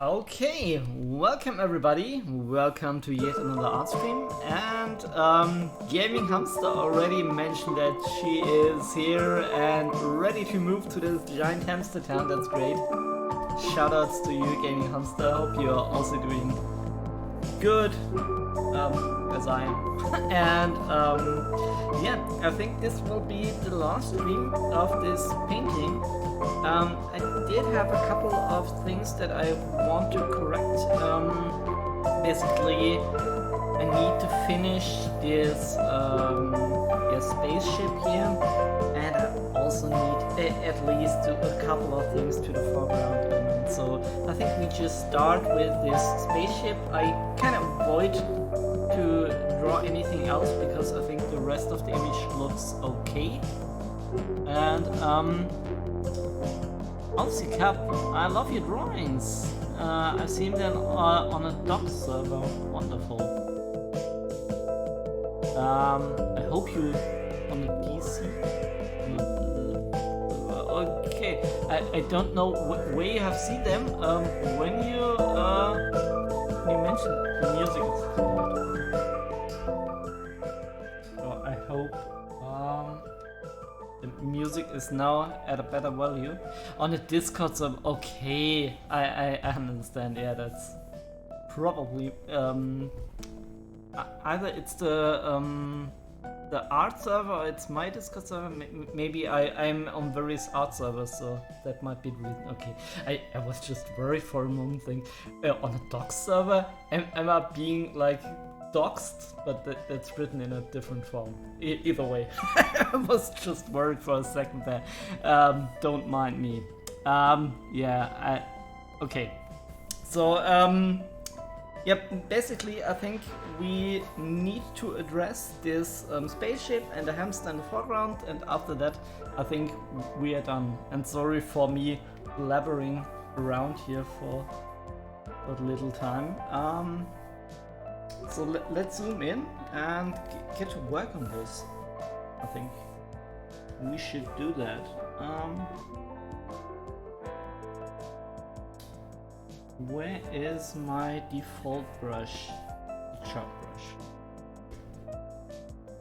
Okay, welcome everybody, welcome to yet another art stream, and Gaming Hamster already mentioned that she is here and ready to move to this giant hamster town. That's great. Shoutouts to you, Gaming Hamster, hope you're also doing good, as I am. And yeah, I think this will be the last stream of this painting. I did have a couple of things that I want to correct. Basically, I need to finish this spaceship here, and I also need at least a couple of things to the foreground element. So I think we just start with this spaceship. I kind of avoid to draw anything else because I think the rest of the image looks okay. And Aussie Cap, I love your drawings. I've seen them on a doc server. Wonderful. I hope you on the PC. Okay, I don't know where you have seen them. When you mentioned the music is so I hope the music is now at a better value on the Discord server. Okay, I understand. Yeah, that's probably either it's the the art server, or it's my Discord server. Maybe I'm on various art servers, so that might be the reason. Okay, I was just worried for a moment, think on a docs server, am I being like doxed? But that's written in a different form. Either way, I was just worried for a second there. Don't mind me. Yeah, okay. So, yep, basically I think we need to address this spaceship and the hamster in the foreground, and after that I think we are done. And sorry for me blabbering around here for a little time. So let's zoom in and get to work on this. I think we should do that. Where is my default brush? The chalk brush.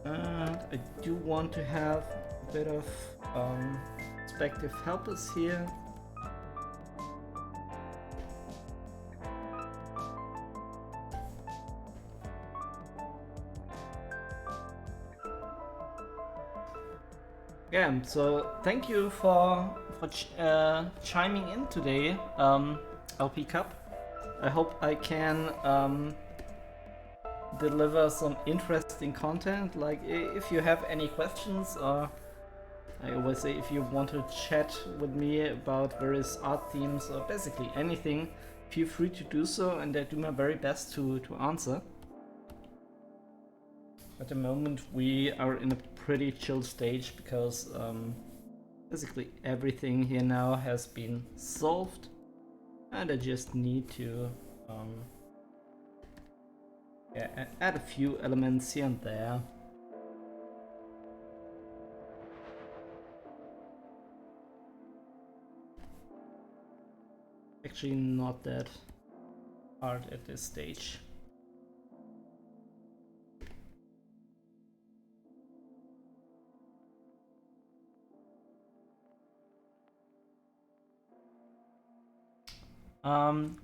And I do want to have a bit of perspective helpers here. Yeah, so thank you for chiming in today, LP Cup. I hope I can deliver some interesting content. Like, if you have any questions, or I always say if you want to chat with me about various art themes or basically anything, feel free to do so, and I do my very best to answer. At the moment we are in a pretty chill stage because basically everything here now has been solved, and I just need to add a few elements here and there. Actually not that hard at this stage.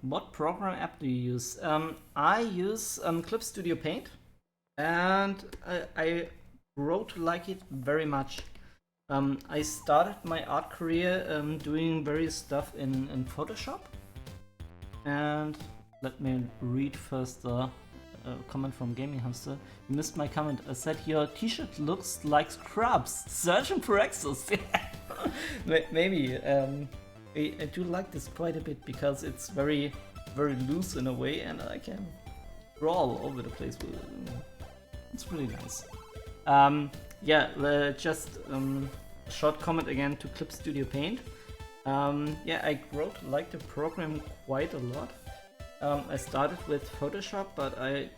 What program app do you use? I use Clip Studio Paint, and I grow to like it very much. I started my art career doing various stuff in Photoshop, and let me read first the comment from Gaming Hamster. You missed my comment. I said your t-shirt looks like Scrubs, searching for Exos. Maybe. I do like this quite a bit because it's very, very loose in a way, and I can draw all over the place with it. It's really nice. Yeah, just a short comment again to Clip Studio Paint. Yeah, I grew to like the program quite a lot. I started with Photoshop, but I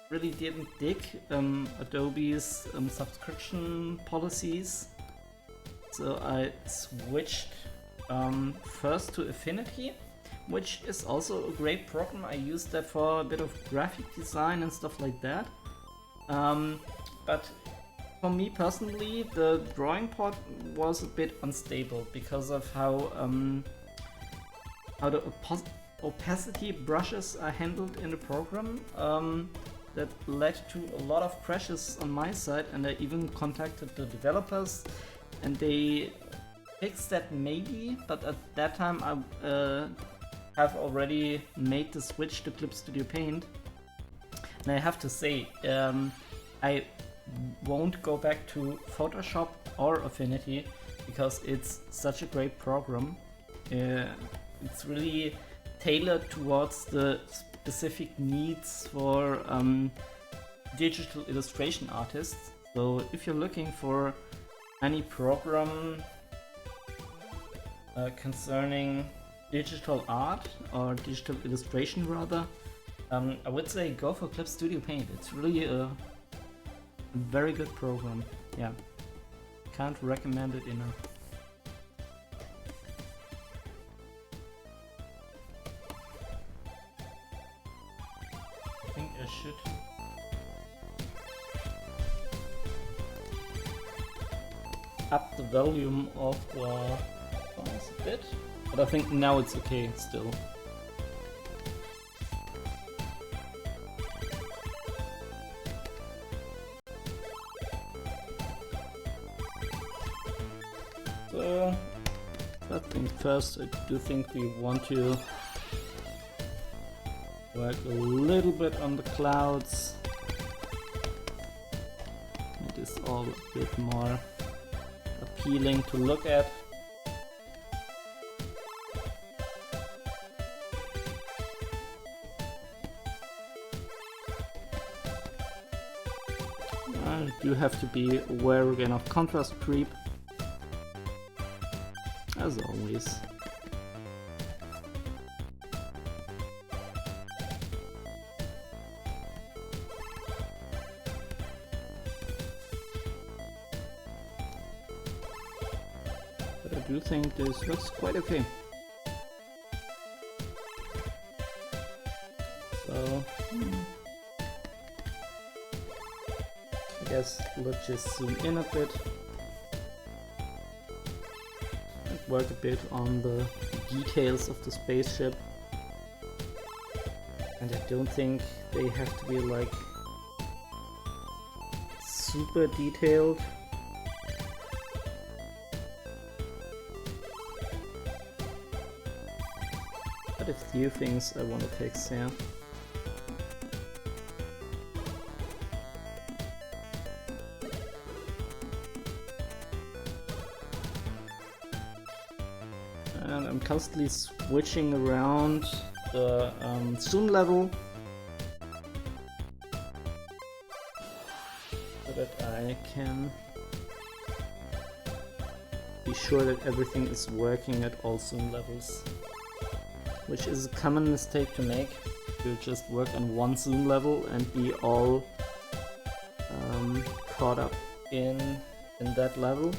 really didn't dig Adobe's subscription policies. So I switched first to Affinity, which is also a great program. I used that for a bit of graphic design and stuff like that. But for me personally, the drawing part was a bit unstable because of how the opacity brushes are handled in the program. That led to a lot of crashes on my side, and I even contacted the developers, and they fixed that maybe, but at that time I have already made the switch to Clip Studio Paint, and I have to say I won't go back to Photoshop or Affinity because it's such a great program. It's really tailored towards the specific needs for digital illustration artists. So if you're looking for any program concerning digital art or digital illustration rather, I would say go for Clip Studio Paint. It's really a very good program. Yeah, can't recommend it enough. I think I should up the volume of the sounds a bit, but I think now it's okay still. So, first things first, I do think we want to work a little bit on the clouds. It is all a bit more appealing to look at. I do have to be aware again of contrast creep, as always. But I do think this looks quite okay. So, I guess let's just zoom in a bit and work a bit on the details of the spaceship. And I don't think they have to be like super detailed. But a few things I want to fix here. And I'm constantly switching around the zoom level so that I can be sure that everything is working at all zoom levels, which is a common mistake to make. You just work on one zoom level and be all caught up in that level,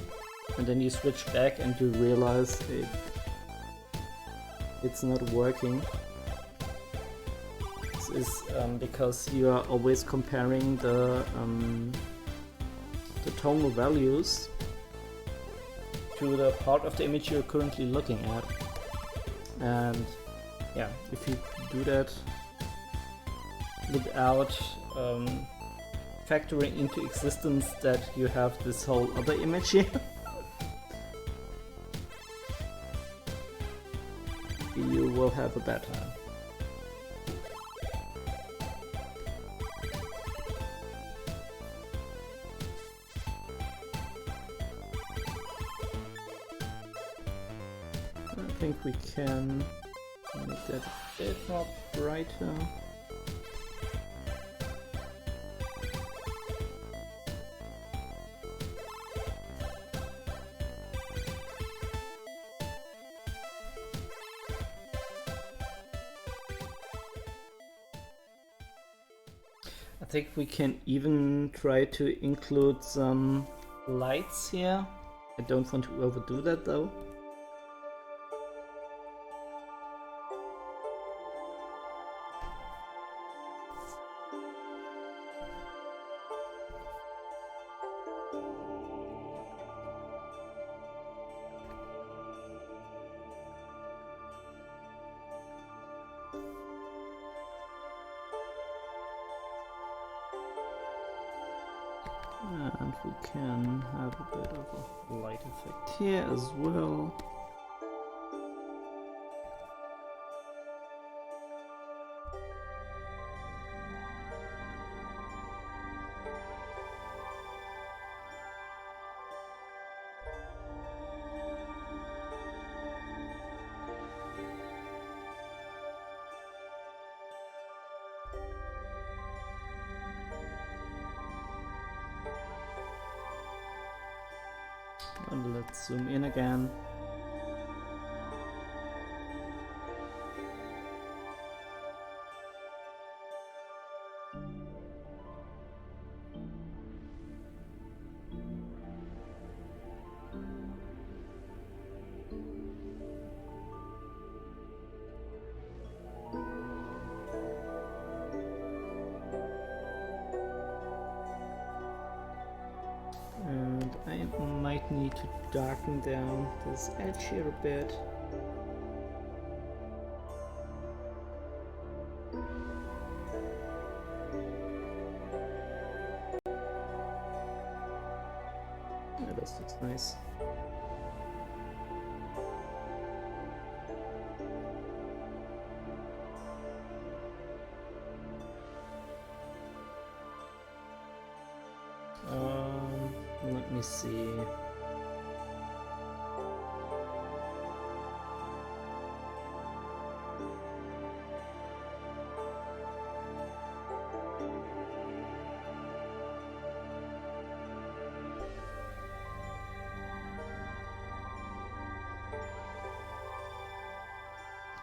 and then you switch back and you realize it's not working. This is because you are always comparing the tonal values to the part of the image you're currently looking at. And yeah, if you do that without factoring into existence that you have this whole other image here, you will have a bad time. I think we can make that a bit more brighter. I think we can even try to include some lights here. I don't want to overdo that though. And we can have a bit of a light effect here as well. And let's zoom in again. And I might need to darken down this edge here a bit. Yeah, this looks nice. Let me see.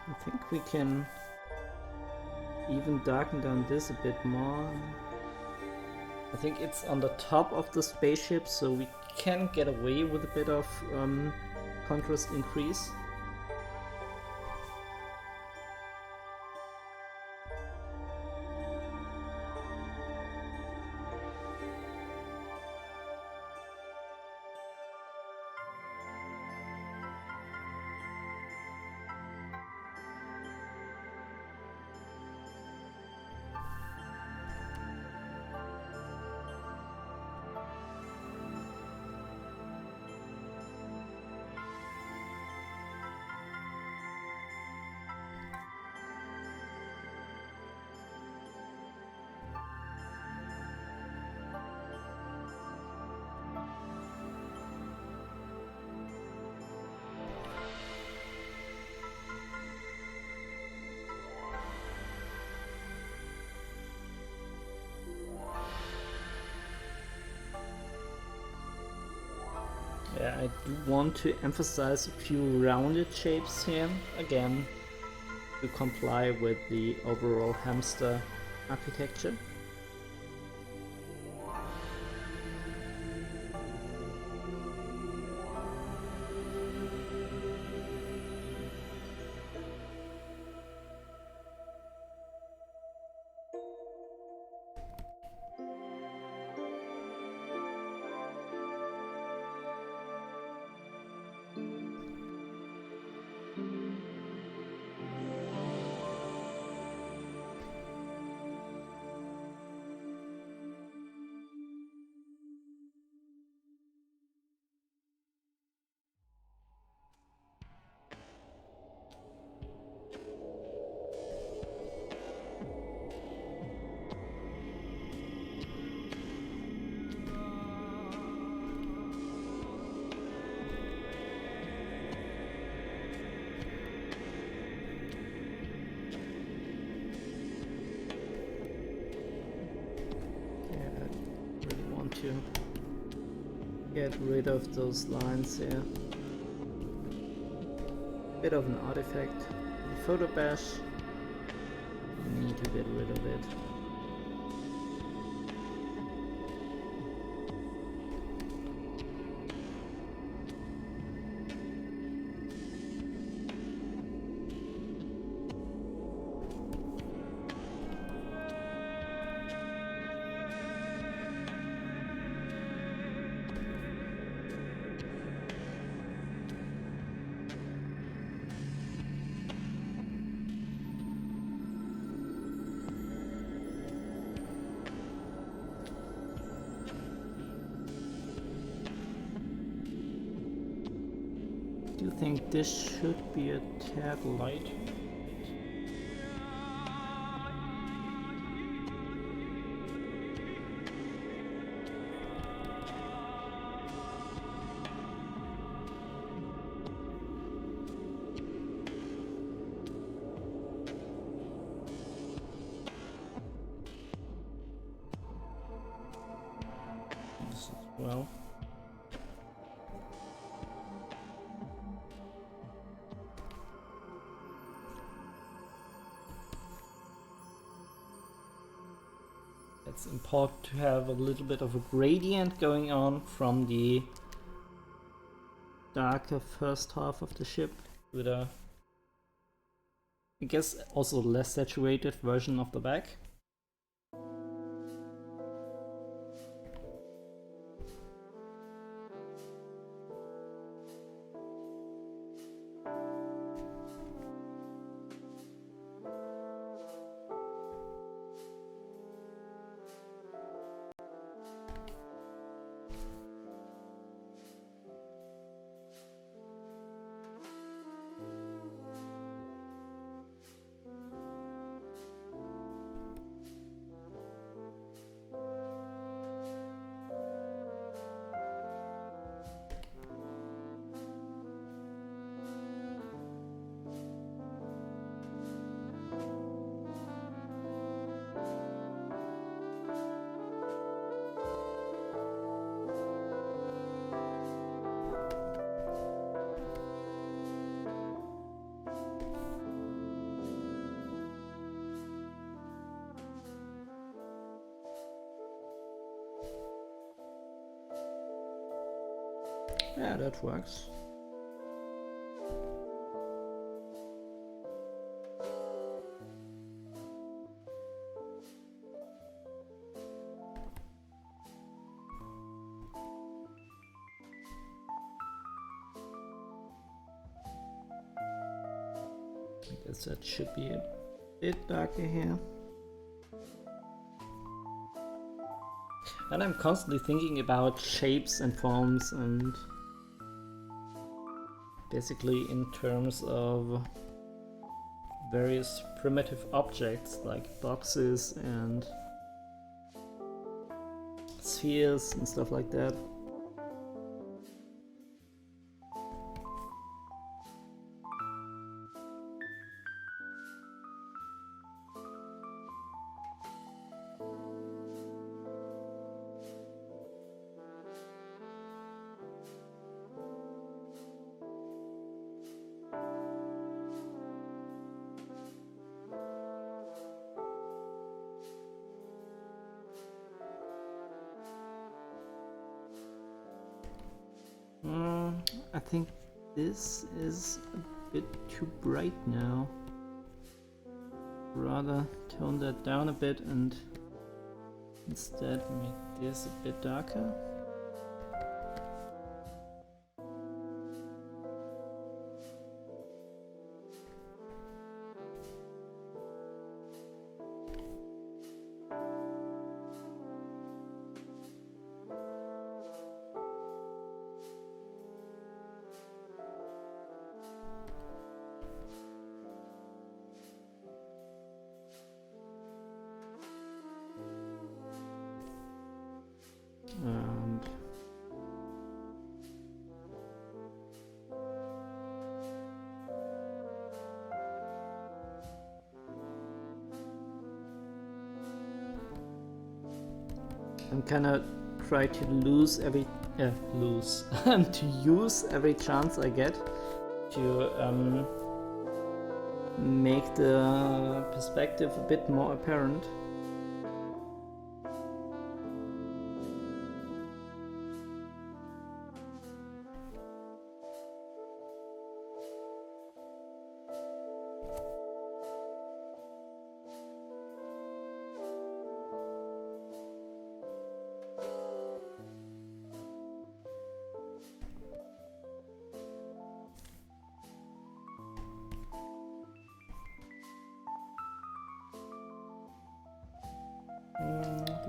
I think we can even darken down this a bit more. I think it's on the top of the spaceship, so we can get away with a bit of contrast increase. Yeah, I do want to emphasize a few rounded shapes here, again, to comply with the overall hamster architecture. To get rid of those lines here. Bit of an artifact. The photo bash. Need to get rid of it. I think this should be a tad light. This as well. It's important to have a little bit of a gradient going on from the darker first half of the ship with a, I guess, also less saturated version of the back. Yeah, that works. I guess that should be a bit darker here. And I'm constantly thinking about shapes and forms, and basically in terms of various primitive objects like boxes and spheres and stuff like that. I think this is a bit too bright now. Rather tone that down a bit and instead make this a bit darker. And I'm kinda try to lose every to use every chance I get to make the perspective a bit more apparent.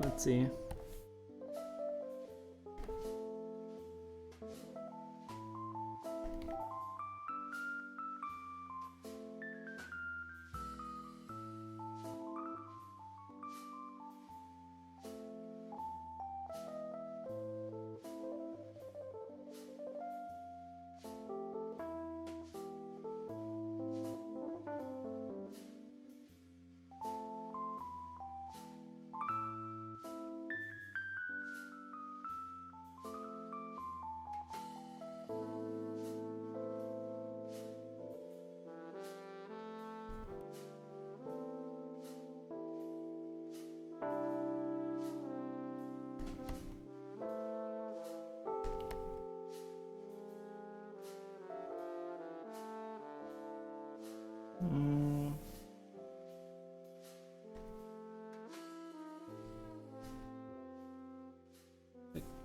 Let's see.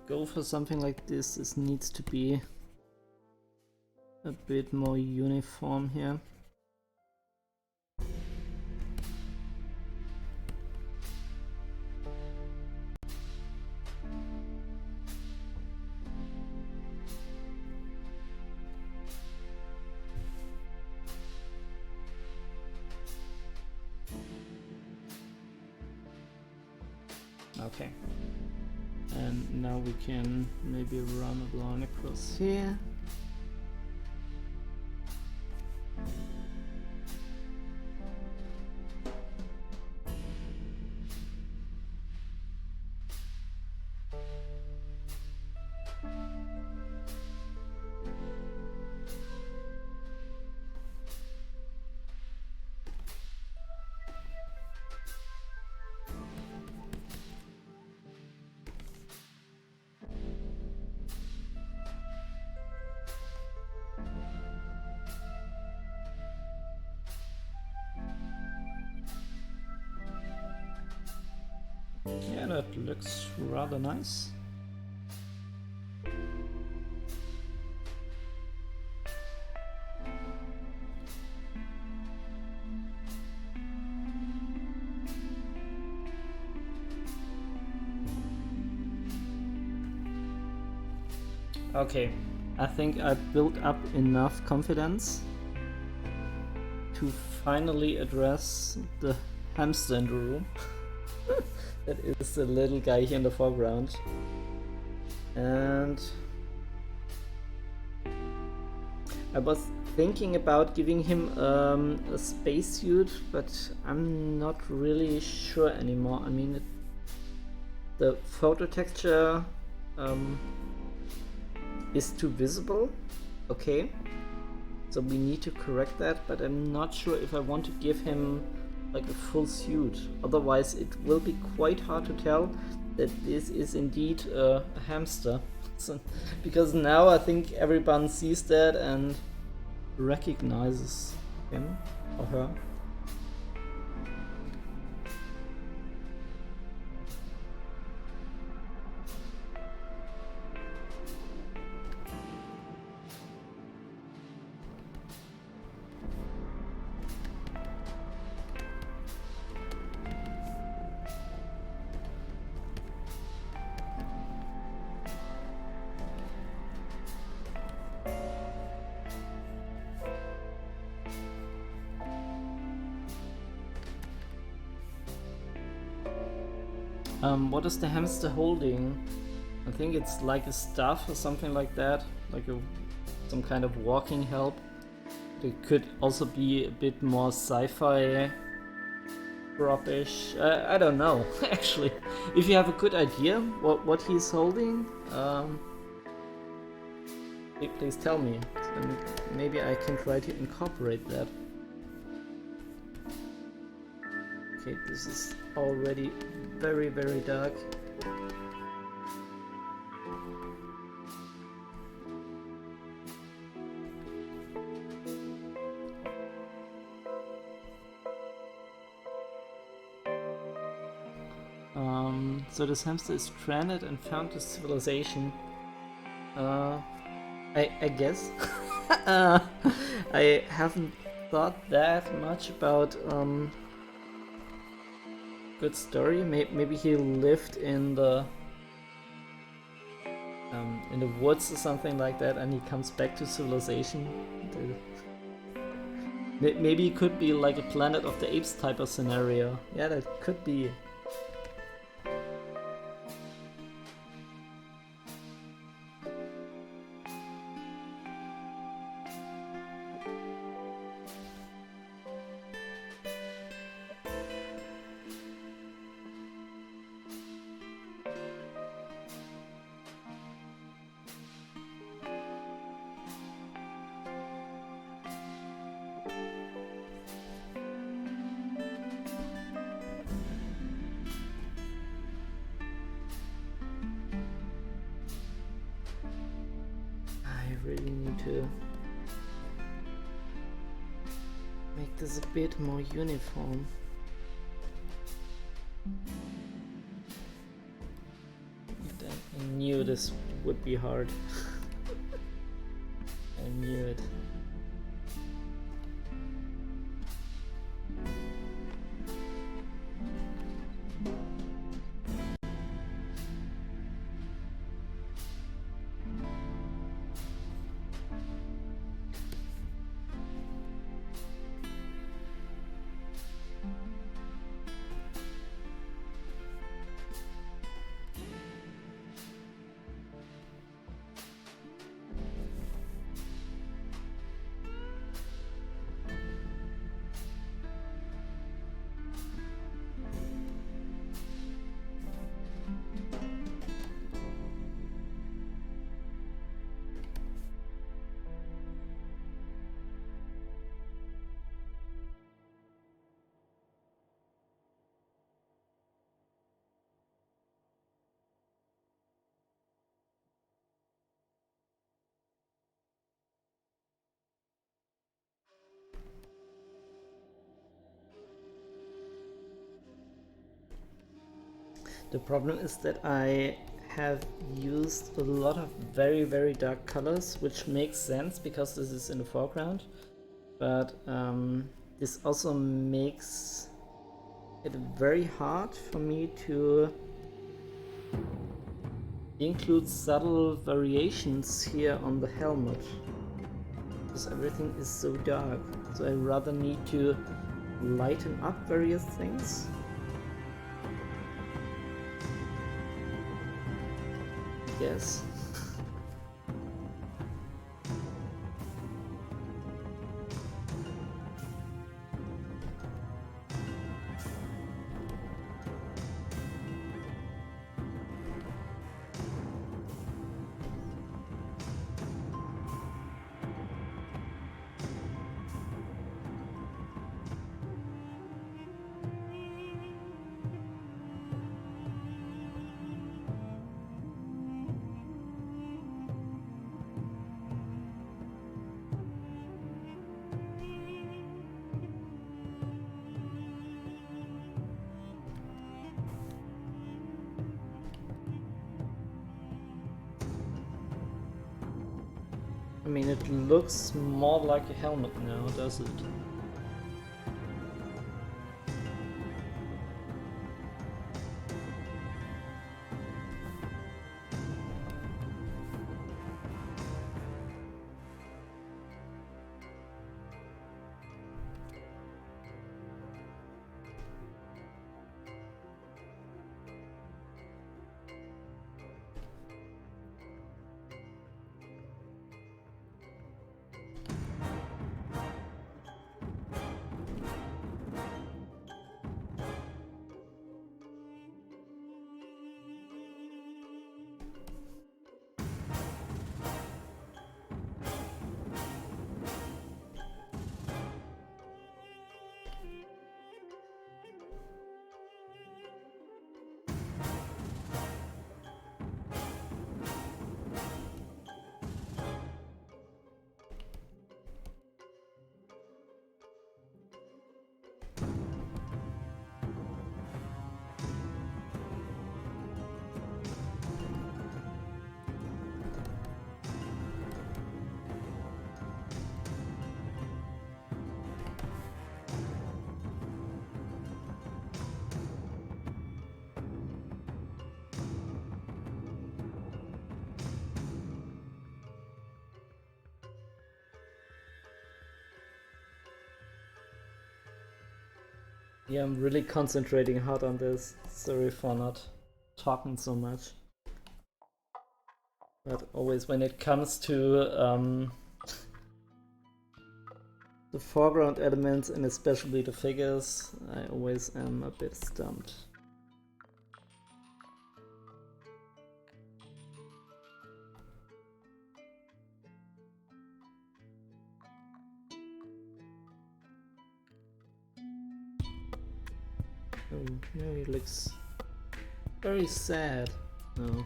Go for something like this. This needs to be a bit more uniform here. Okay. And now we can maybe run a line across here. Yeah, that looks rather nice. Okay, I think I built up enough confidence to finally address the hamster in the room. That is the little guy here in the foreground. And I was thinking about giving him a spacesuit, but I'm not really sure anymore. I mean, the photo texture is too visible. Okay, so we need to correct that, but I'm not sure if I want to give him like a full suit. Otherwise it will be quite hard to tell that this is indeed a hamster. So, because now I think everyone sees that and recognizes him or her. What is the hamster holding? I think it's like a staff or something like that, like some kind of walking help. It could also be a bit more sci-fi propish. I don't know, actually. If you have a good idea what he's holding, please tell me. And maybe I can try to incorporate that. Okay, this is already very, very dark. So this hamster is stranded and found a civilization. I guess. I haven't thought that much about good story. Maybe he lived in the woods or something like that, and he comes back to civilization. Maybe it could be like a Planet of the Apes type of scenario. Yeah, that could be. Really need to make this a bit more uniform. I knew this would be hard. I knew it. The problem is that I have used a lot of very dark colors, which makes sense because this is in the foreground, but this also makes it very hard for me to include subtle variations here on the helmet, because everything is so dark. So I rather need to lighten up various things. Yes. I mean, it looks more like a helmet now, does it? Yeah, I'm really concentrating hard on this. Sorry for not talking so much. But always when it comes to the foreground elements and especially the figures, I always am a bit stumped. Oh, no, he looks very sad. No,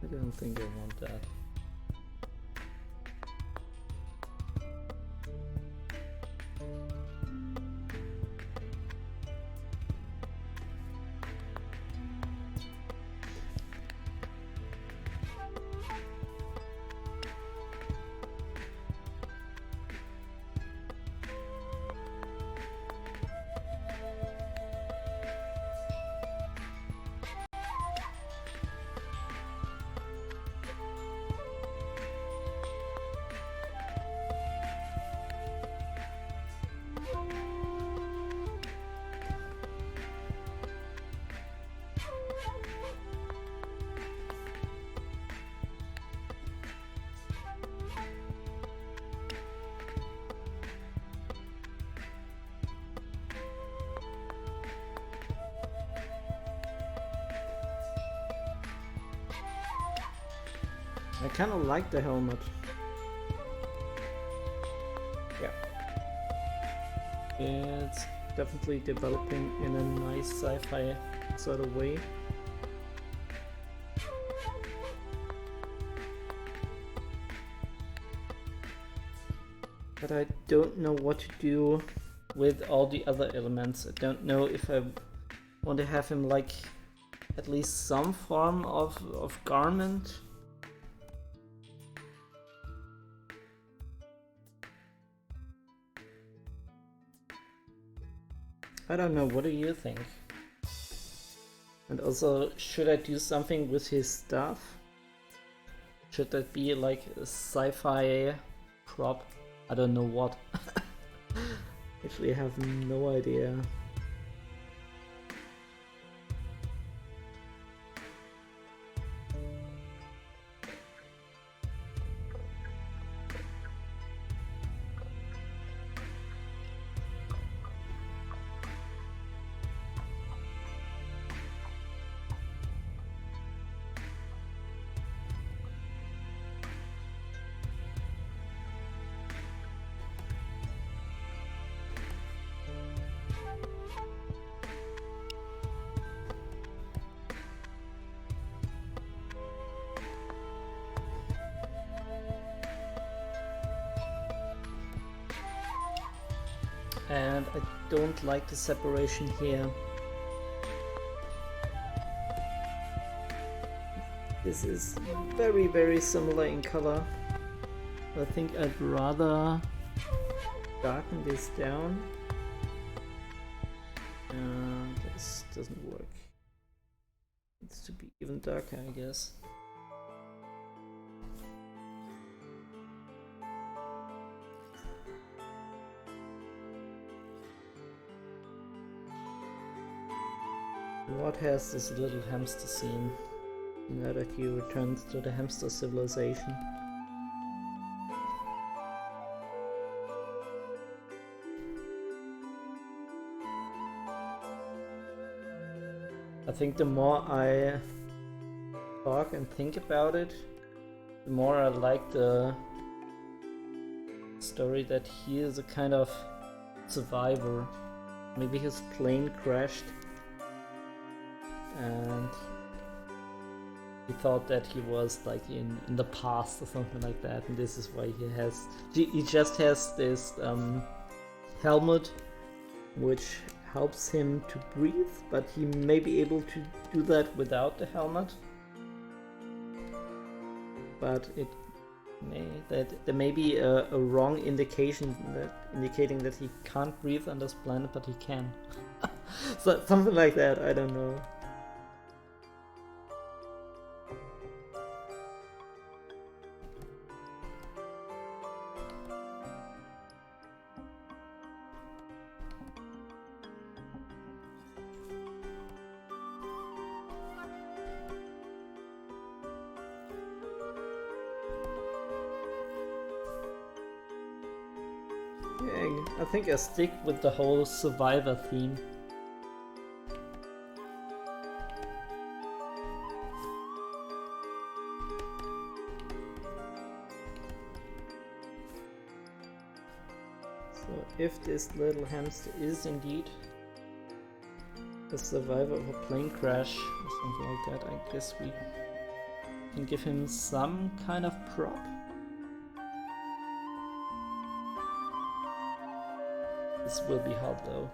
I don't think I want that. I kind of like the helmet. Yeah. It's definitely developing in a nice sci-fi sort of way. But I don't know what to do with all the other elements. I don't know if I want to have him like at least some form of garment. I don't know, what do you think? And also, should I do something with his stuff? Should that be like a sci-fi prop? I don't know what. Actually, I have no idea. And I don't like the separation here. This is very, very similar in color. I think I'd rather darken this down. And this doesn't work. It needs to be even darker, I guess. What has this little hamster seen now that he returns to the hamster civilization? I think the more I talk and think about it, the more I like the story that he is a kind of survivor. Maybe his plane crashed and he thought that he was like in the past or something like that, and this is why he just has this helmet which helps him to breathe, but he may be able to do that without the helmet. But there may be a wrong indication indicating that he can't breathe on this planet, but he can. So something like that, I don't know. I think I stick with the whole survivor theme. So if this little hamster is indeed a survivor of a plane crash or something like that, I guess we can give him some kind of prop. This will be hard though.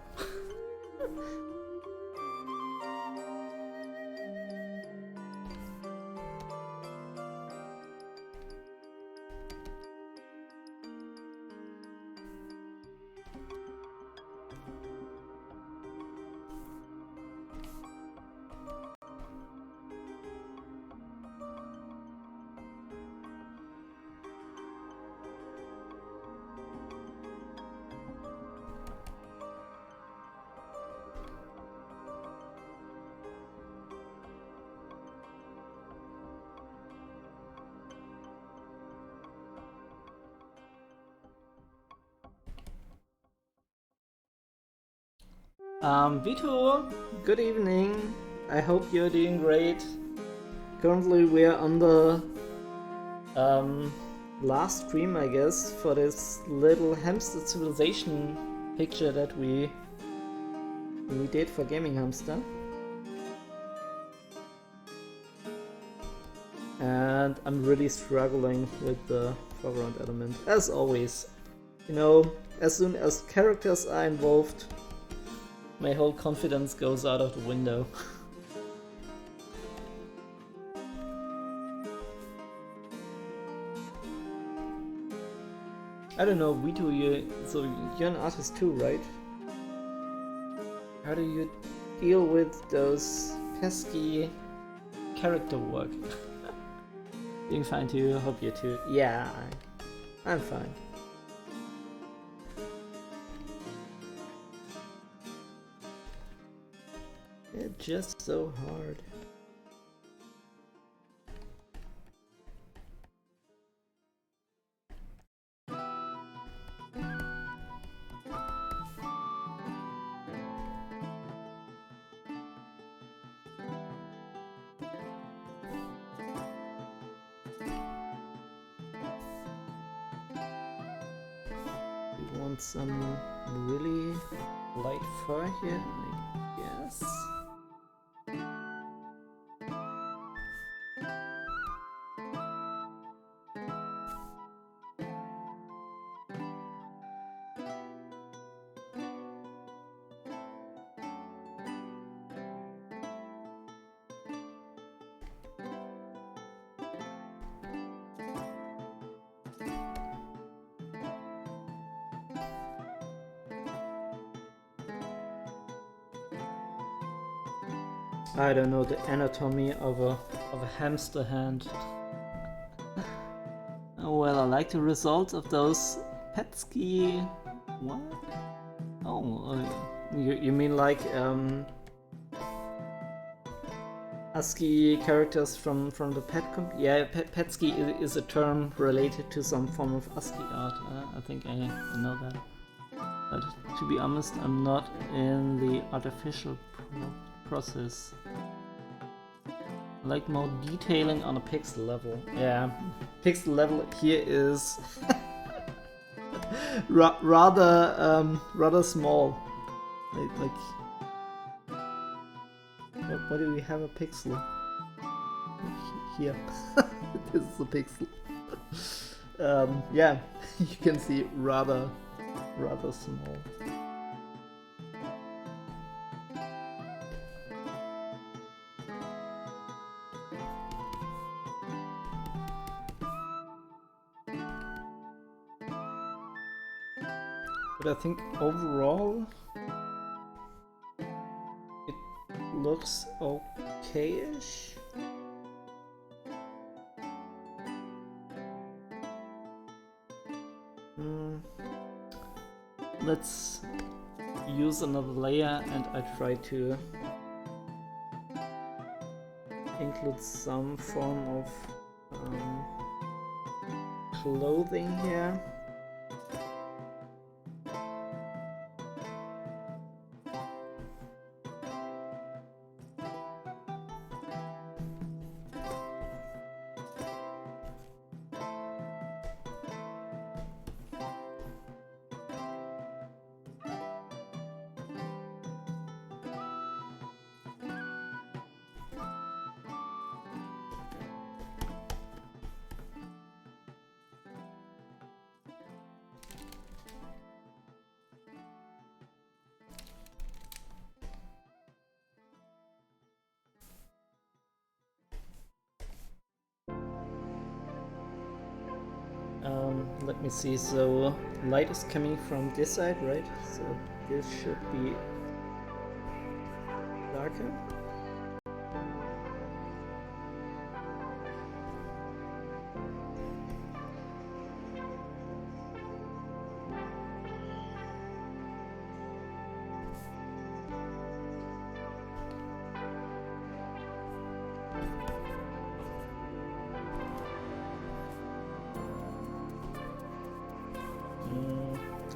Vito, good evening. I hope you're doing great. Currently we are on the last stream, I guess, for this little hamster civilization picture that we did for Gaming Hamster. And I'm really struggling with the foreground element, as always. You know, as soon as characters are involved, my whole confidence goes out of the window. I don't know, Vito, so you're an artist too, right? How do you deal with those pesky character work? Doing fine too, hope you too. Yeah, I'm fine. It's just so hard. We want some really light fur here, I guess. I don't know the anatomy of a hamster hand. Oh, well, I like the results of those pesky... What? Oh, you mean like ASCII characters from the pet yeah, pesky is a term related to some form of ASCII art. I think I know that. But to be honest, I'm not in the artificial process. I like more detailing on a pixel level. Yeah, pixel level here is rather small. Like what do we have a pixel? Here, this is a pixel. Yeah, you can see rather small. But I think overall it looks okay-ish. Let's use another layer and I try to include some form of clothing here. Let me see, so light is coming from this side, right? So this should be darker.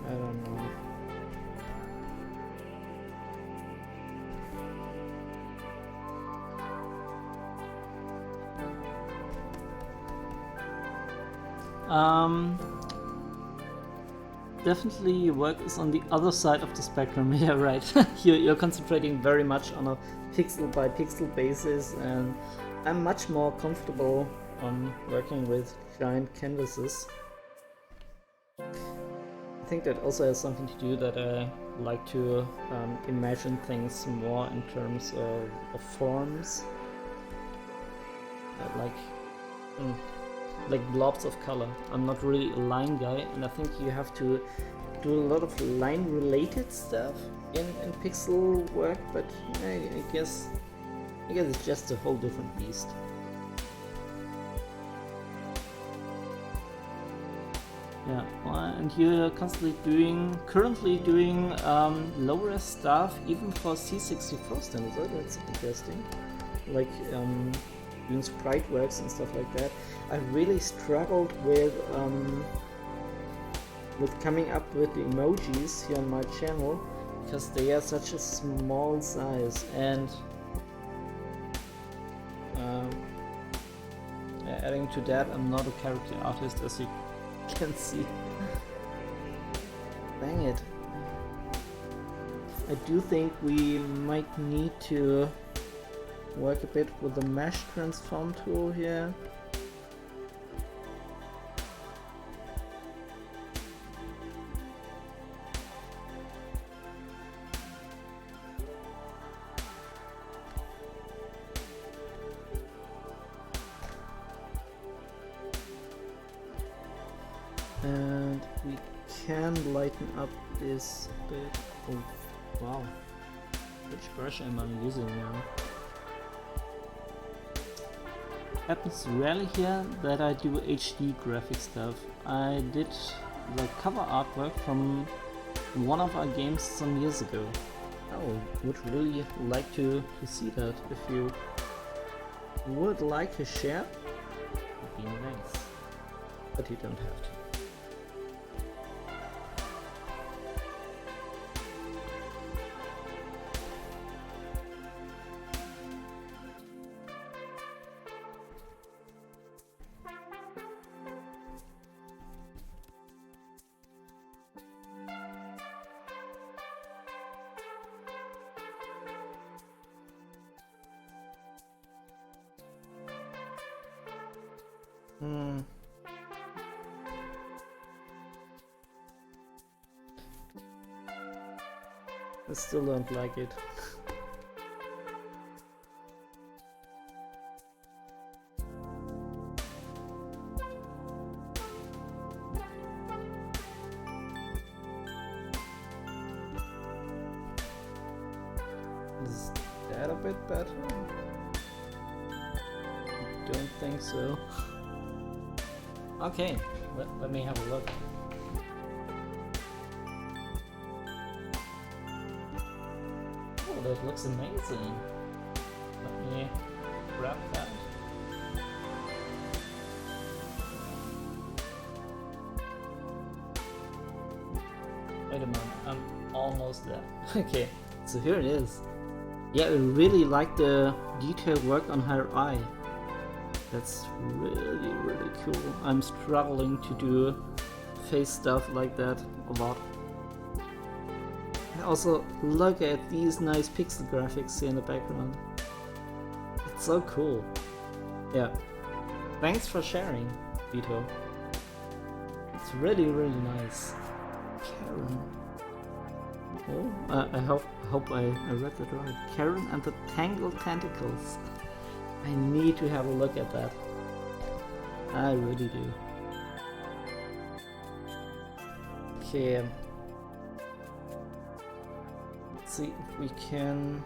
I don't know. Definitely your work is on the other side of the spectrum. Yeah, right. You're concentrating very much on a pixel by pixel basis, and I'm much more comfortable on working with giant canvases. I think that also has something to do that I like to imagine things more in terms of forms. like blobs of color. I'm not really a line guy, and I think you have to do a lot of line related stuff in pixel work, but I guess it's just a whole different beast. Yeah, and you're currently doing low-res stuff even for C64 standards. Oh, that's interesting. Like doing sprite works and stuff like that. I really struggled with coming up with the emojis here on my channel because they are such a small size, and adding to that, I'm not a character artist, as you can see. Dang it. I do think we might need to work a bit with the mesh transform tool here. And we can lighten up this bit. Oh, wow. Which brush am I using now? Happens rarely here that I do HD graphic stuff. I did the cover artwork from one of our games some years ago. I would really like to see that. If you would like to share, it would be nice. But you don't have to. I still don't like it. Is that a bit better? I don't think so. Okay, let me have a look. Oh, that looks amazing. Let me grab that. Wait a moment, I'm almost there. Okay, so here it is. Yeah, I really like the detailed work on her eye. That's really, really cool. I'm struggling to do face stuff like that a lot. And also, look at these nice pixel graphics here in the background. It's so cool. Yeah. Thanks for sharing, Vito. It's really, really nice. Karen. Oh, I hope I read that right. Karen and the Tangled Tentacles. I need to have a look at that. I really do. Okay. Let's see if we can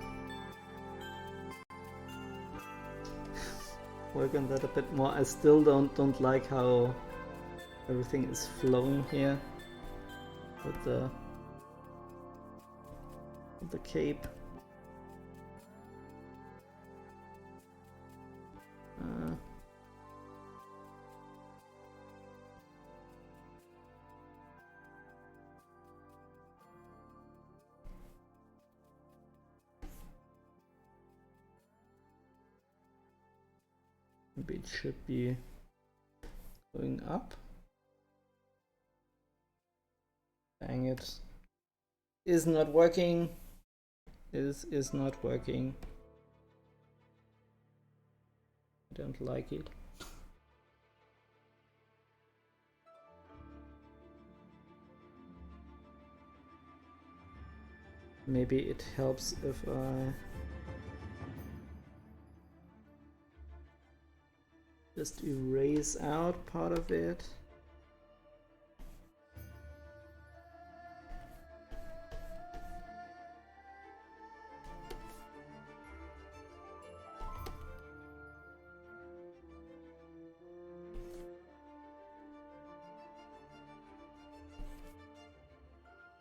work on that a bit more. I still don't like how everything is flowing here with the cape. Maybe it should be going up. Dang it. Is not working. Is not working. I don't like it. Maybe it helps if I just erase out part of it.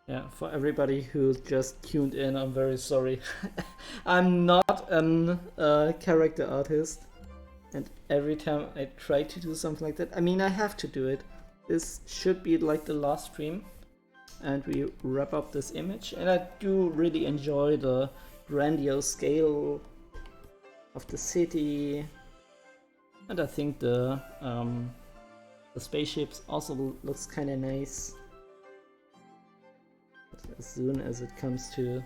Yeah, for everybody who just tuned in, I'm very sorry. I'm not a character artist, and every time I try to do something like that, I mean, I have to do it. This should be like the last stream, and we wrap up this image. And I do really enjoy the grandiose scale of the city, and I think the spaceships also looks kind of nice. As soon as it comes to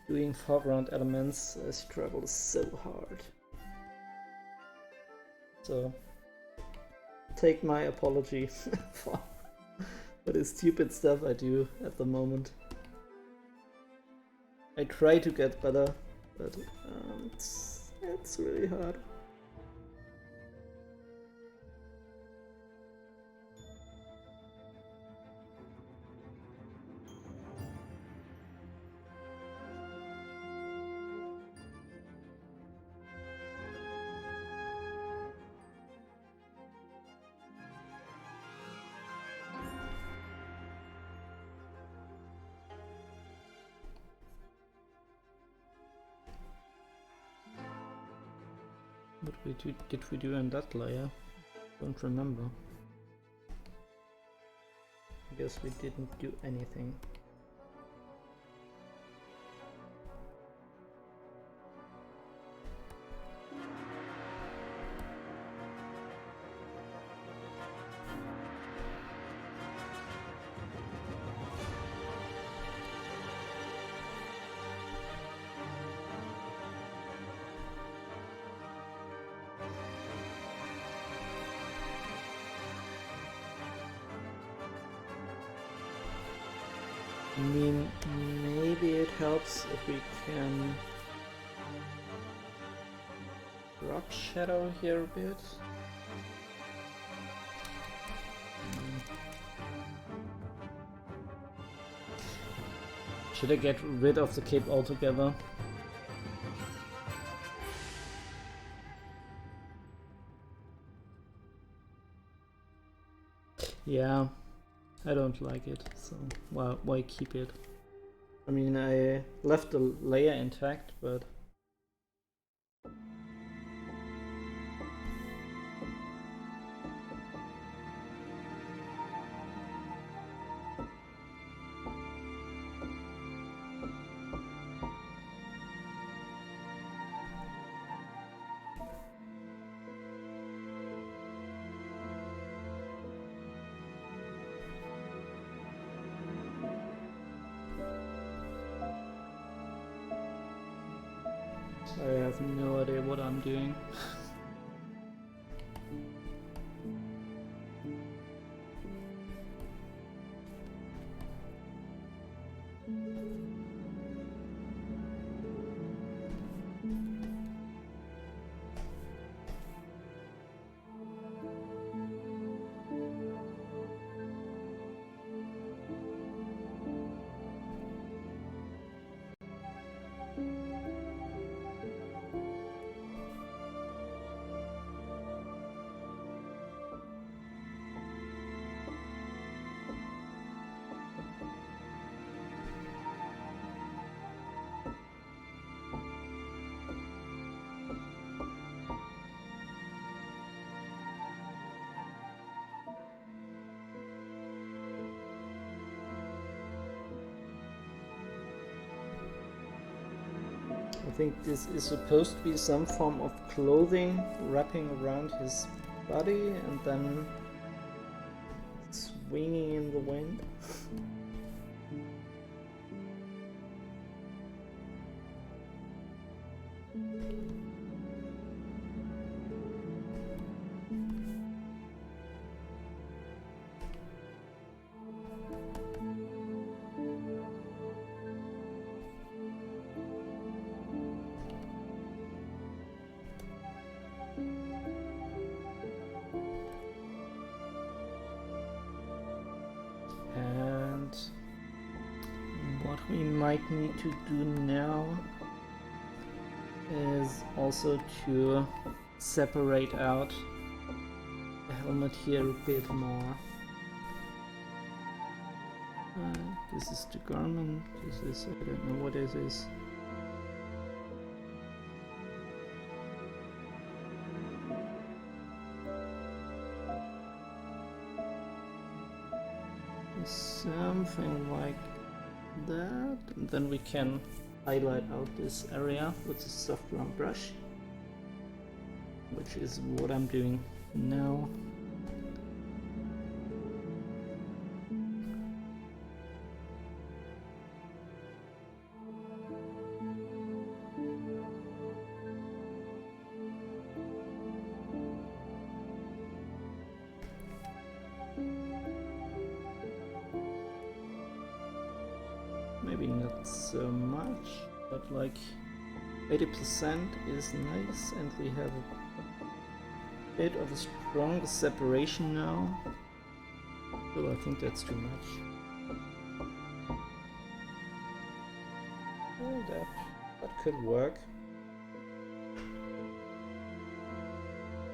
doing foreground elements, I struggle so hard. So take my apology for the stupid stuff I do at the moment. I try to get better, but it's really hard. What did we do in that layer? Don't remember. I guess we didn't do anything. I mean, maybe it helps if we can drop shadow here a bit. Should I get rid of the cape altogether? Yeah. I don't like it, so why keep it? I mean, I left the layer intact, but I have no idea what I'm doing. I think this is supposed to be some form of clothing wrapping around his body and then swinging in the wind. might need to do now is also to separate out the helmet here a bit more. This is the garment, this is, I don't know what this is. Something like that, and then we can highlight out this area with a soft round brush, which is what I'm doing now. Maybe not so much, but like 80% is nice, and we have a bit of a stronger separation now. Well, I think that's too much. Well, that could work.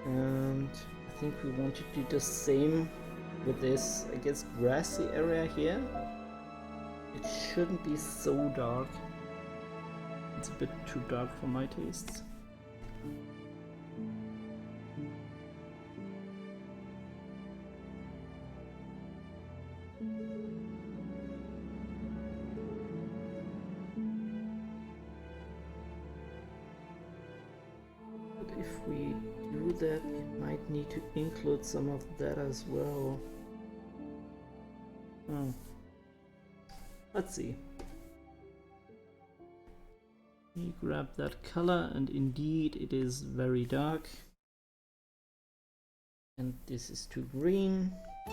And I think we want to do the same with this, I guess, grassy area here. It shouldn't be so dark. It's a bit too dark for my tastes. But if we do that, we might need to include some of that as well. Oh. Let's see. We grab that color, and indeed it is very dark. And this is too green. I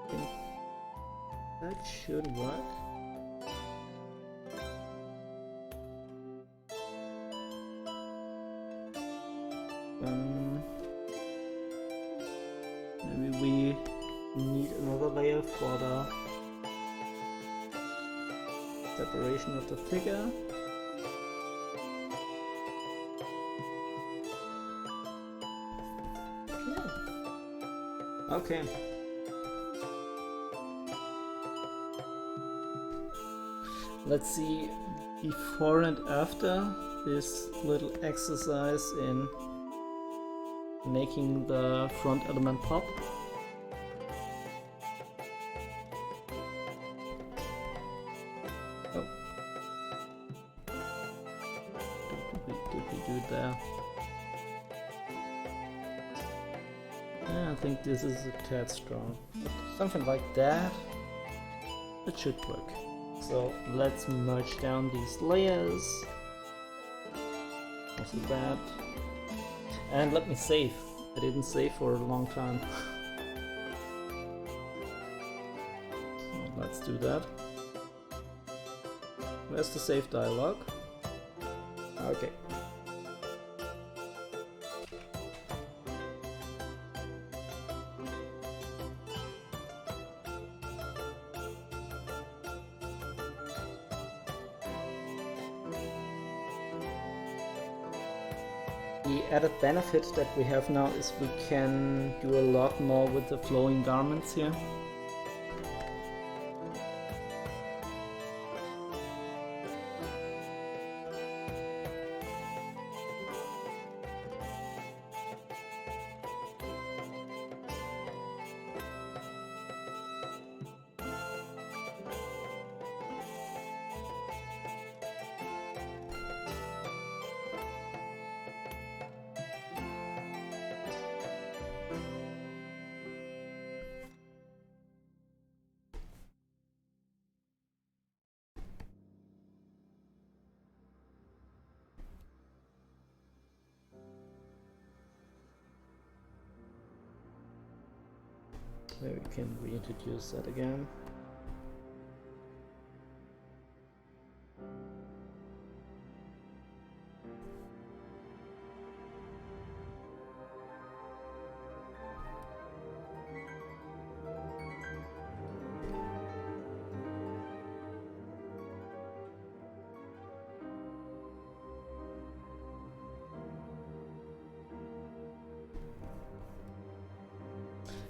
think that should work. Maybe we need another layer for the separation of the figure. Yeah. Okay. Let's see before and after this little exercise in making the front element pop. Oh. Did we do it there? Yeah, I think this is a tad strong. Something like that. It should work. So let's merge down these layers. Also that. And let me save. I didn't save for a long time. So let's do that. Where's the save dialog? Okay. The added benefit that we have now is we can do a lot more with the flowing garments here. Maybe we can reintroduce that again.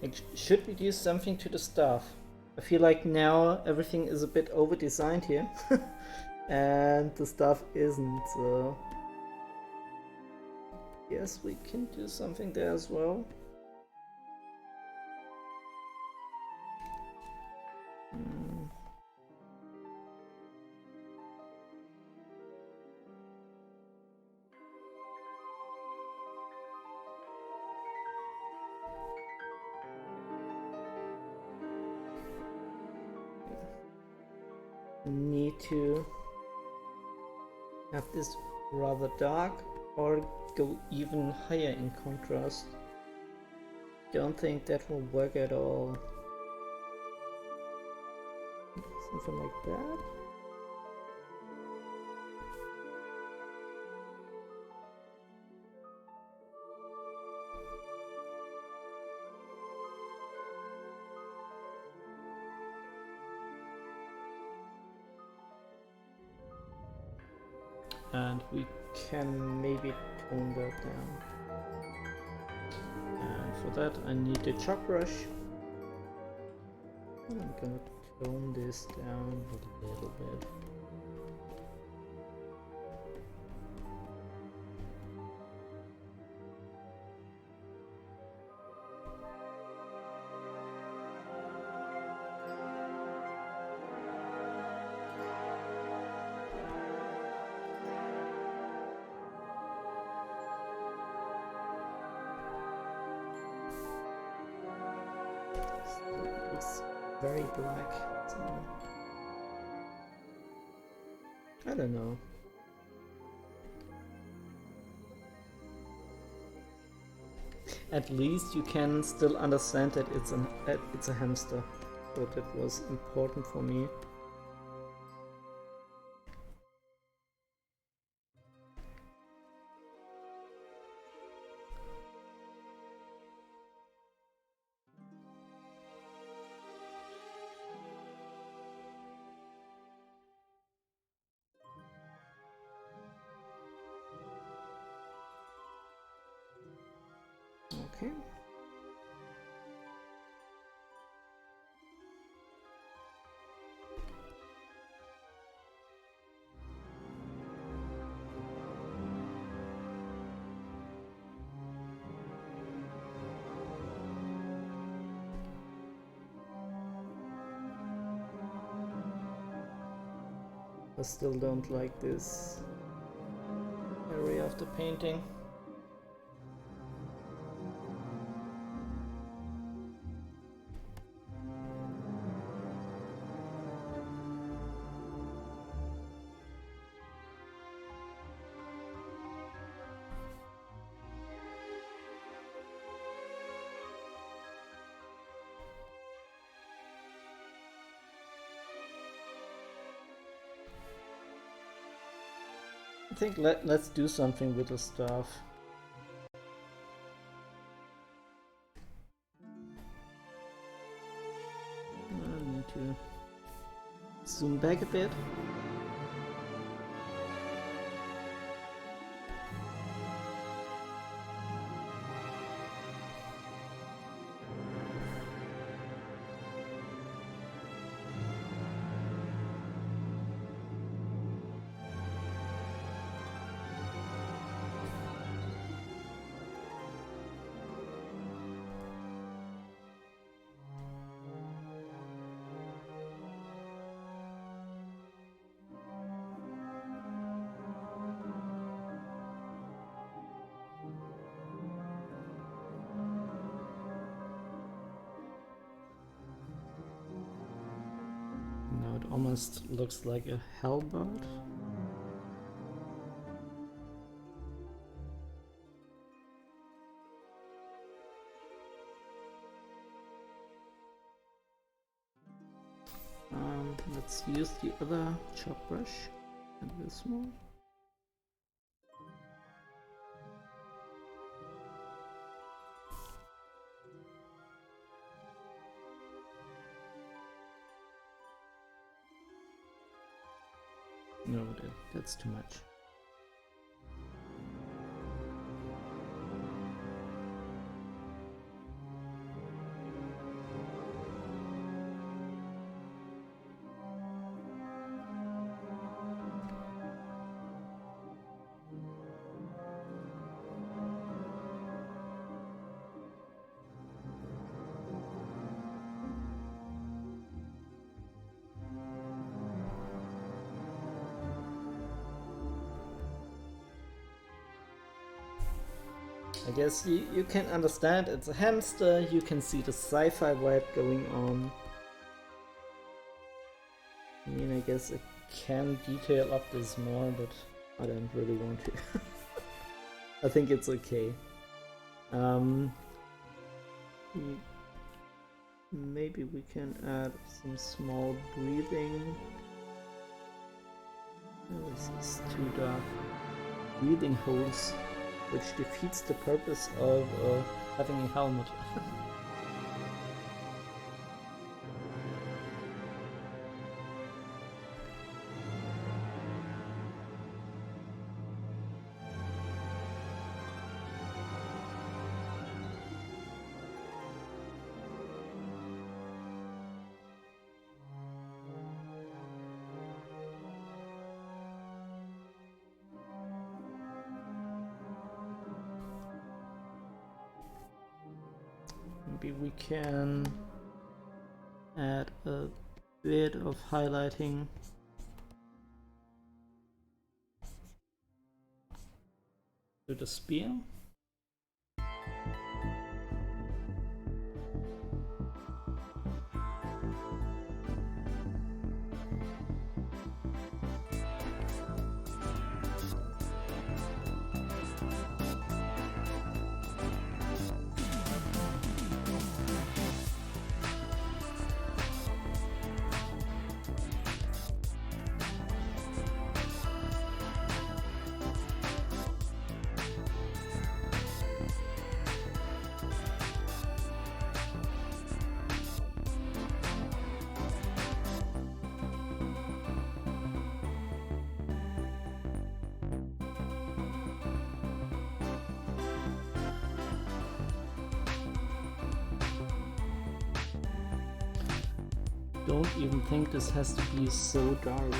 Like, should we do something to the stuff? I feel like now everything is a bit over designed here. And the stuff isn't, so yes, we can do something there as well. Need to have this rather dark or go even higher in contrast. Don't think that will work at all. Something like that. And we can maybe tone that down. And for that I need a chalk brush. And I'm gonna tone this down a little bit. Very black. So I don't know. At least you can still understand that it's a hamster. So that was important for me. Okay. I still don't like this area of the painting. I think let's do something with the stuff. I need to zoom back a bit. Almost looks like a halberd. Let's use the other chalk brush and this one. No, that's too much. I guess you can understand it's a hamster, you can see the sci-fi vibe going on. I mean, I guess it can detail up this more, but I don't really want to. I think it's okay. Maybe we can add some small breathing. Oh, this is too dark. Breathing holes, which defeats the purpose of having a helmet. Maybe we can add a bit of highlighting to the spear. Don't even think this has to be so dark.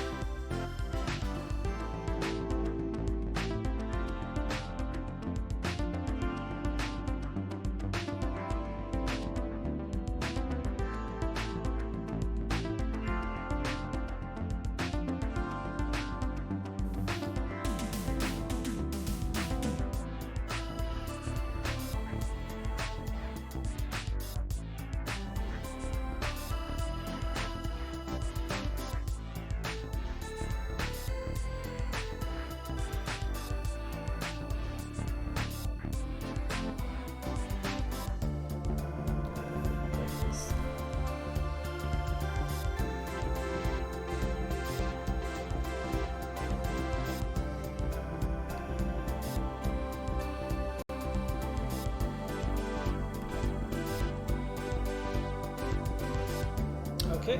Okay,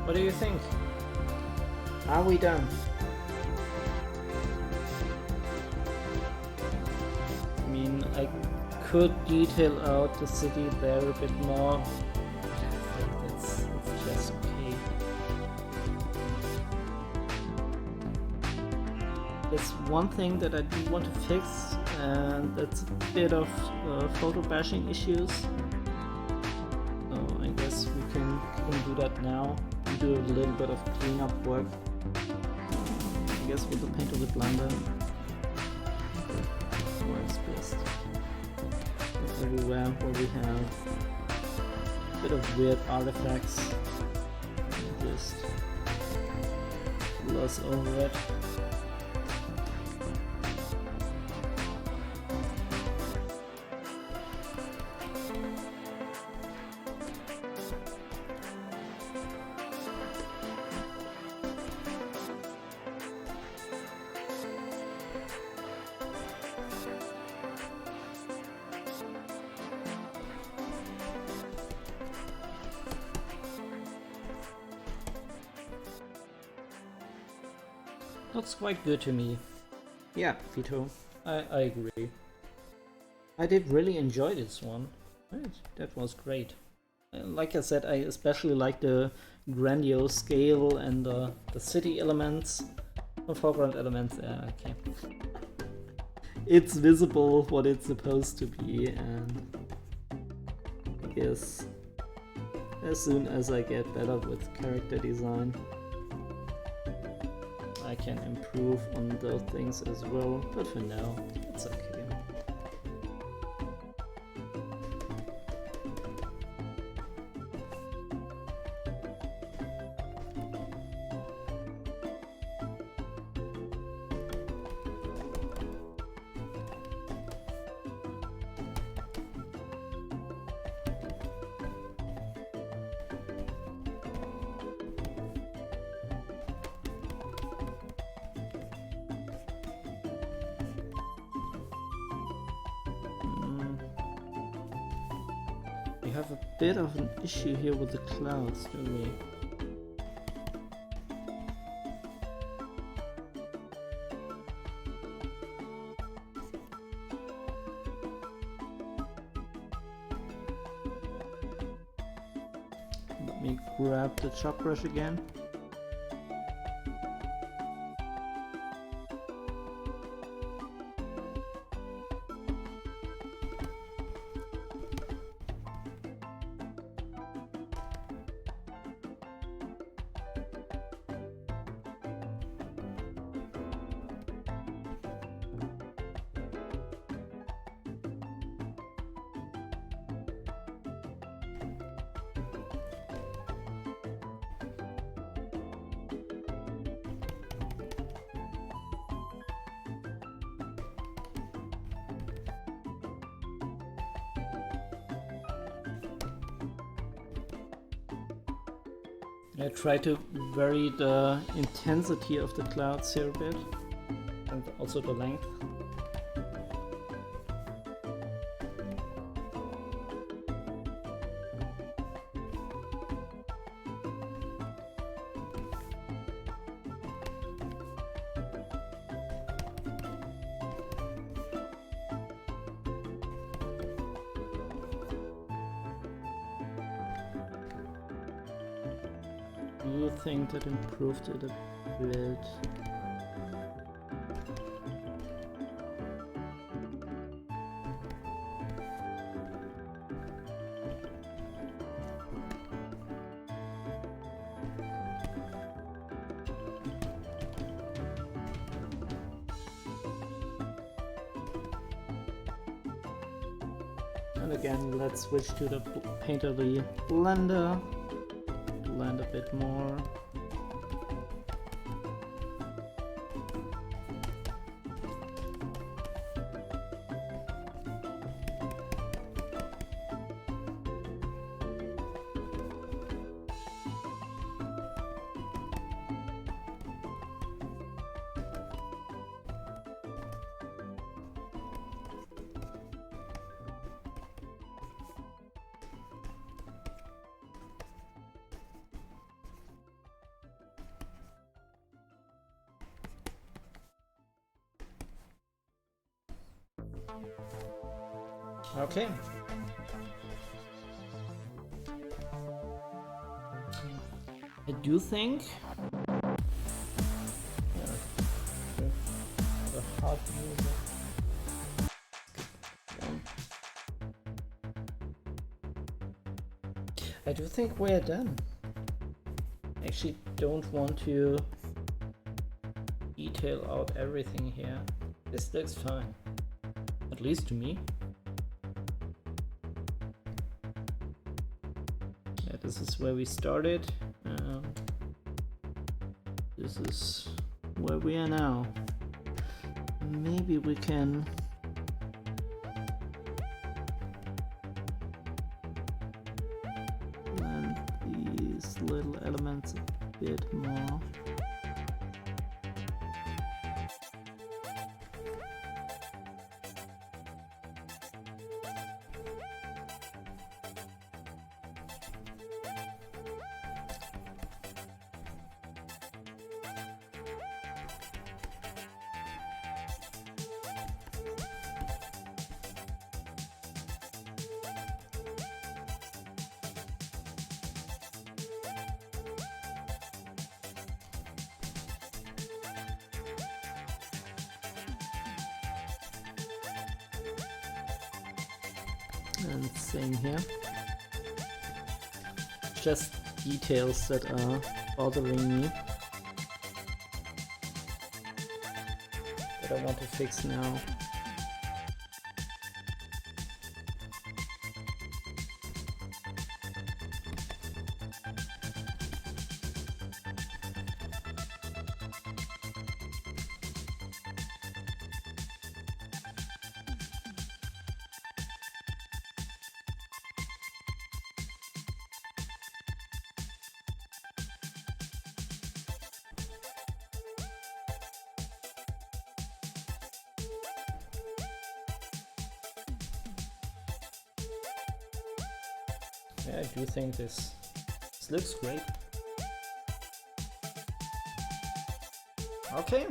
what do you think? Are we done? I mean, I could detail out the city there a bit more. I think that's just okay. There's one thing that I do want to fix, and that's a bit of photo bashing issues. So I guess we can do that now. Do a little bit of cleanup work. I guess with the paint of the blender works best. Everywhere where we have a bit of weird artifacts, just gloss over it. Looks quite good to me. Yeah, Vito, I agree. I did really enjoy this one. Right, that was great. Like I said, I especially like the grandiose scale and the city elements, the foreground elements. Okay. It's visible what it's supposed to be, and I guess as soon as I get better with character design, I can improve on those things as well, but for now, it's okay. have a bit of an issue here with the clouds, don't we? Let me grab the chalk brush again. I try to vary the intensity of the clouds here a bit, and also the length. I think that improved it a bit. And again, let's switch to the painterly blender. Blend a bit more. Okay. I do think the hard I do think we're done. I actually don't want to detail out everything here. This looks fine, at least to me. Yeah, this is where we started. This is where we are now. Maybe we can blend these little elements a bit more. And same here. Just details that are bothering me that I want to fix now. Yeah, I do think this looks great. Okay.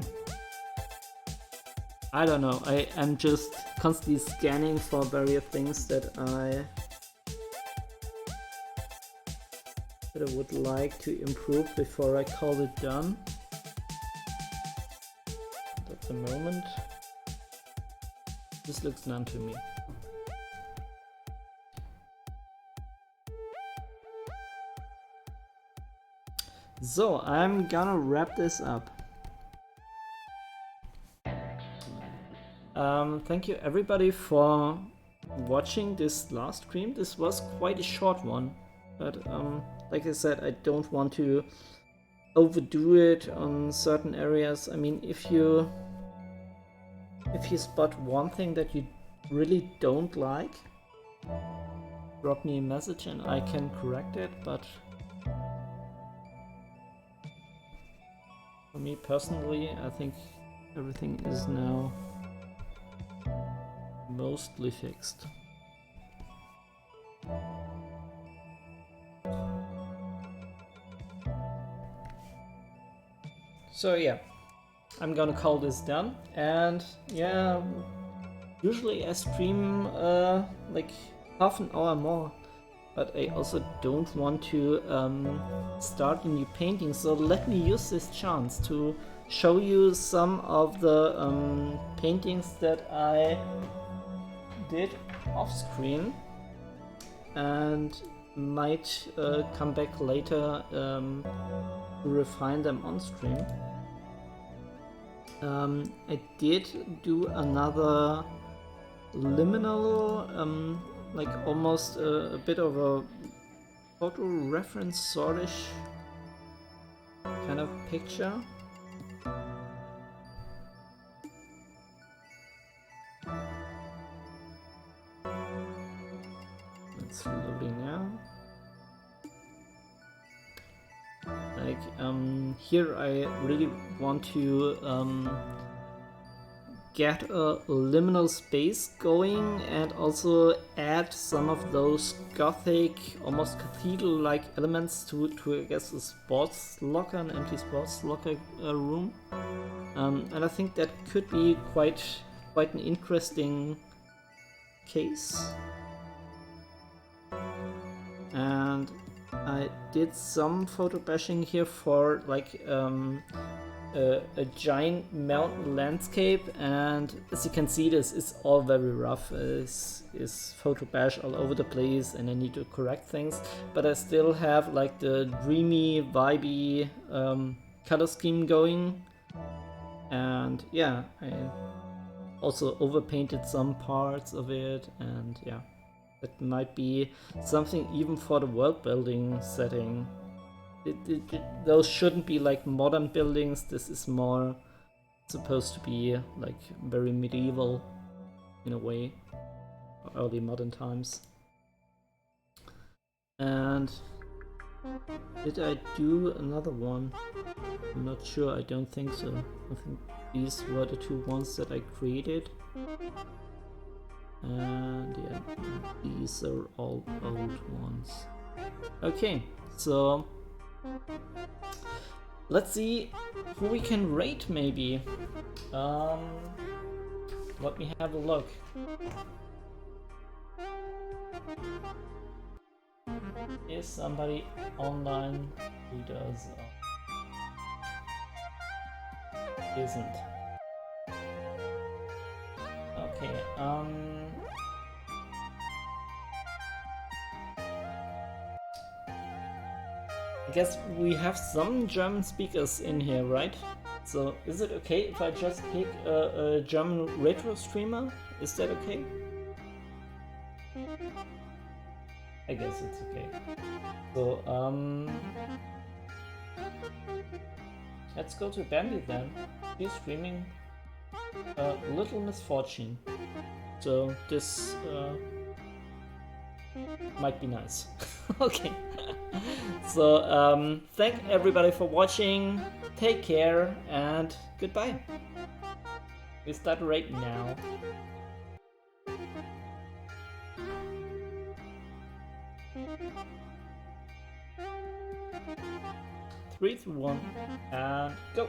I don't know, I am just constantly scanning for various things that I would like to improve before I call it done. At the moment, this looks none to me. So I'm gonna wrap this up. Thank you everybody for watching this last stream. This was quite a short one, but like I said, I don't want to overdo it on certain areas. I mean, if you spot one thing that you really don't like, drop me a message and I can correct it, but for me personally, I think everything is now mostly fixed. So yeah, I'm gonna call this done, and yeah, usually I stream like half an hour more, but I also don't want to start a new painting, so let me use this chance to show you some of the paintings that I did off screen, and might come back later to refine them on stream. I did do another liminal, like almost a bit of a photo reference sortish kind of picture. It's loading now. Like here I really want to get a liminal space going and also add some of those gothic, almost cathedral-like elements to I guess a sports locker, an empty sports locker room. And I think that could be quite an interesting case. And I did some photo bashing here for like a giant mountain landscape, and as you can see, this is all very rough. Is photo bash all over the place, and I need to correct things, but I still have like the dreamy, vibey color scheme going. And yeah, I also overpainted some parts of it, and yeah, it might be something even for the world building setting. Those shouldn't be like modern buildings. This is more supposed to be like very medieval in a way, early modern times. And did I do another one? I'm not sure, I don't think so. I think these were the two ones that I created. And yeah, these are all old ones. Okay, so let's see who we can rate maybe. Let me have a look. Is somebody online who does isn't. Okay, I guess we have some German speakers in here, right? So is it okay if I just pick a German retro streamer? Is that okay? I guess it's okay. So let's go to Bambi then. He's streaming Little Misfortune. So this might be nice. Okay. So thank everybody for watching. Take care and goodbye. We start right now. 3, 2, 1, and go.